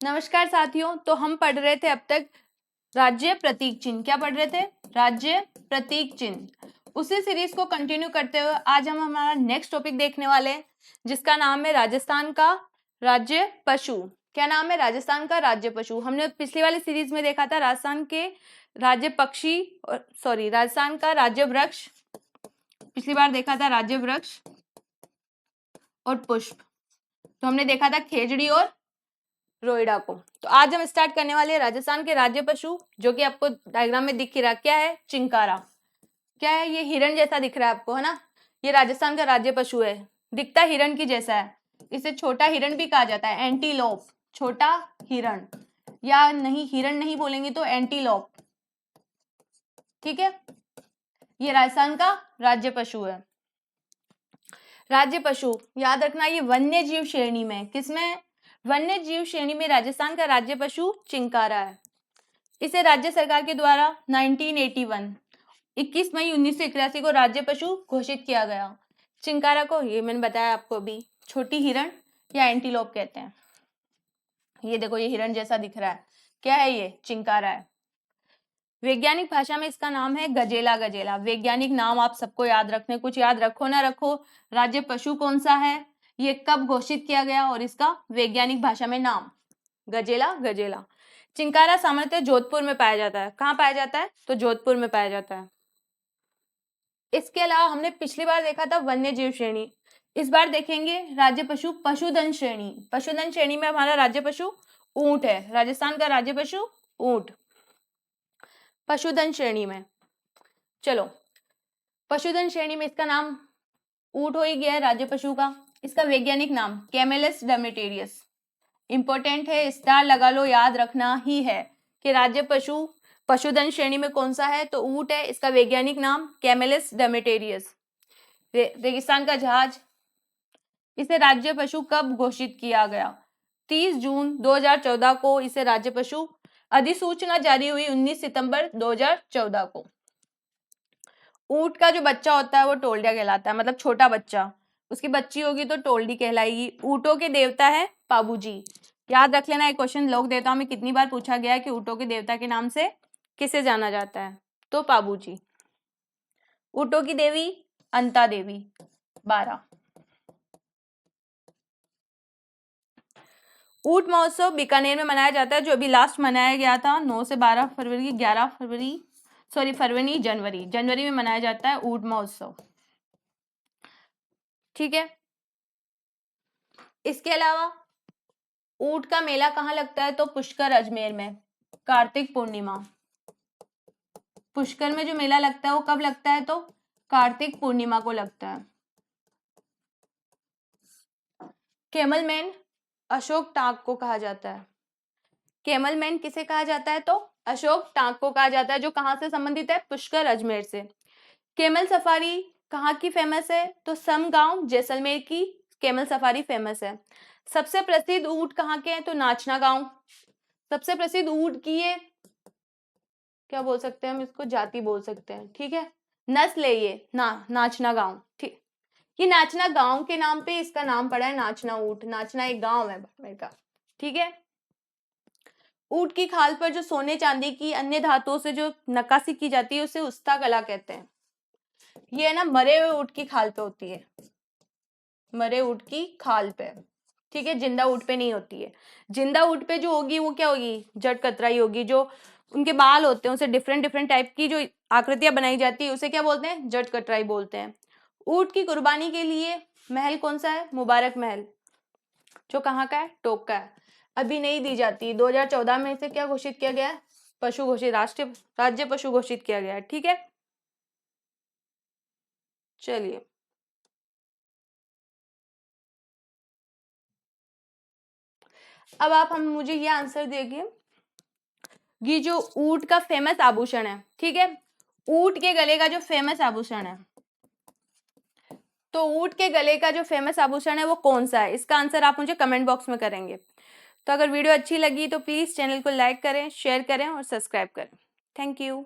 नमस्कार साथियों, तो हम पढ़ रहे थे अब तक राज्य प्रतीक चिन्ह। क्या पढ़ रहे थे? राज्य प्रतीक चिन्ह। उसी सीरीज को कंटिन्यू करते हुए आज हम हमारा नेक्स्ट टॉपिक देखने वाले हैं, जिसका नाम है राजस्थान का राज्य पशु। क्या नाम है? राजस्थान का राज्य पशु। हमने पिछली वाली सीरीज में देखा था राजस्थान के राज्य पक्षी, राजस्थान का राज्य वृक्ष। पिछली बार देखा था राज्य वृक्ष और पुष्प। तो हमने देखा था खेजड़ी और रोइडा को। तो आज हम स्टार्ट करने वाले हैं राजस्थान के राज्य पशु, जो कि आपको डायग्राम में दिख रहा। क्या है? चिंकारा। क्या है? ये हिरण जैसा दिख रहा है आपको, है ना। ये राजस्थान का राज्य पशु है, दिखता हिरण की जैसा है। इसे छोटा हिरण भी कहा जाता है, एंटीलोप। छोटा हिरण, या नहीं हिरण नहीं बोलेंगे तो एंटीलोप। ठीक है, ये राजस्थान का राज्य पशु है। राज्य पशु याद रखना, ये वन्य जीव श्रेणी में। किसमें? वन्य जीव श्रेणी में राजस्थान का राज्य पशु चिंकारा है। इसे राज्य सरकार के द्वारा 1981 21 मई 1981 को राज्य पशु घोषित किया गया। चिंकारा को, ये मैंने बताया आपको अभी, छोटी हिरण या एंटीलोप कहते हैं। ये देखो, ये हिरण जैसा दिख रहा है। क्या है? ये चिंकारा है। वैज्ञानिक भाषा में इसका नाम है गजेला। गजेला वैज्ञानिक नाम आप सबको याद रखने, कुछ याद रखो ना रखो। राज्य पशु कौन सा है, ये कब घोषित किया गया, और इसका वैज्ञानिक भाषा में नाम गजेला। गजेला। चिंकारा सामान्यतः जोधपुर में पाया जाता है। कहाँ पाया जाता है? तो जोधपुर में पाया जाता है। इसके अलावा हमने पिछली बार देखा था वन्य जीव श्रेणी, इस बार देखेंगे राज्य पशु पशुधन श्रेणी। पशुधन श्रेणी में हमारा राज्य पशु ऊंट है। राजस्थान का राज्य पशु ऊंट, पशुधन श्रेणी में। चलो, पशुधन श्रेणी में इसका नाम ऊंट हो ही गया है राज्य पशु का। इसका वैज्ञानिक नाम कैमेलिस ड्रमेटेरियस। इंपॉर्टेंट है, स्टार लगा लो, याद रखना ही है कि राज्य पशु पशुधन श्रेणी में कौन सा है, तो ऊंट है। इसका वैज्ञानिक नाम कैमेलिस ड्रमेटेरियस। रेगिस्तान का जहाज, इसे राज्य पशु कब घोषित किया गया? 30 जून 2014 को इसे राज्य पशु अधिसूचना जारी हुई 19 सितंबर 2014 को। ऊंट का जो बच्चा होता है वो टोल्डिया कहलाता है, मतलब छोटा बच्चा। उसकी बच्ची होगी तो टोल्डी कहलाएगी। ऊंटों के देवता है पाबूजी। याद रख लेना, एक क्वेश्चन लोक देवताओं में कितनी बार पूछा गया है कि ऊंटों के देवता के नाम से किसे जाना जाता है, तो पाबूजी। ऊंटों की देवी अंता देवी। 12। ऊंट महोत्सव बीकानेर में मनाया जाता है, जो अभी लास्ट मनाया गया था 9 से 12 फरवरी, 11 फरवरी, फरवरी जनवरी में मनाया जाता है ऊंट महोत्सव। ठीक है, इसके अलावा ऊंट का मेला कहाँ लगता है, तो पुष्कर अजमेर में, कार्तिक पूर्णिमा। पुष्कर में जो मेला लगता है वो कब लगता है, तो कार्तिक पूर्णिमा को लगता है। कैमल मैन अशोक टांक को कहा जाता है। कैमल मैन किसे कहा जाता है, तो अशोक टांक को कहा जाता है, जो कहां से संबंधित है, पुष्कर अजमेर से। कैमल सफारी कहाँ की फेमस है, तो समगांव जैसलमेर की कैमल सफारी फेमस है। सबसे प्रसिद्ध ऊंट कहाँ के हैं, तो नाचना गांव। सबसे प्रसिद्ध ऊंट की ये क्या बोल सकते हैं हम, इसको जाति बोल सकते हैं। ठीक है, नस्ल है ये नाचना गांव। ठीक, ये नाचना गांव के नाम पे इसका नाम पड़ा है नाचना ऊंट। नाचना एक गांव है बाड़मेर का। ठीक है, ऊंट की खाल पर जो सोने चांदी की अन्य धातुओं से जो नक्काशी की जाती है उसे उस्ता कला कहते हैं। ये है ना, मरे हुए ऊंट की खाल पे होती है, मरे ऊंट की खाल पे। ठीक है, जिंदा ऊंट पे नहीं होती है। जिंदा ऊंट पे जो होगी वो क्या होगी, जट कतराई होगी। जो उनके बाल होते हैं उसे डिफरेंट डिफरेंट टाइप की जो आकृतियां बनाई जाती है उसे क्या बोलते हैं, जट कतराई बोलते हैं। ऊंट की कुर्बानी के लिए महल कौन सा है, मुबारक महल, जो कहाँ का है, टोक का है। अभी नहीं दी जाती, 2014 में इसे क्या घोषित किया गया है, पशु घोषित, राष्ट्रीय राज्य पशु घोषित किया गया है। ठीक है, चलिए अब आप हम मुझे ये आंसर देखिए, ये जो ऊंट का फेमस आभूषण है, ठीक है, ऊंट के गले का जो फेमस आभूषण है, तो ऊंट के गले का जो फेमस आभूषण है वो कौन सा है, इसका आंसर आप मुझे कमेंट बॉक्स में करेंगे। तो अगर वीडियो अच्छी लगी तो प्लीज चैनल को लाइक करें, शेयर करें और सब्सक्राइब करें। Thank you.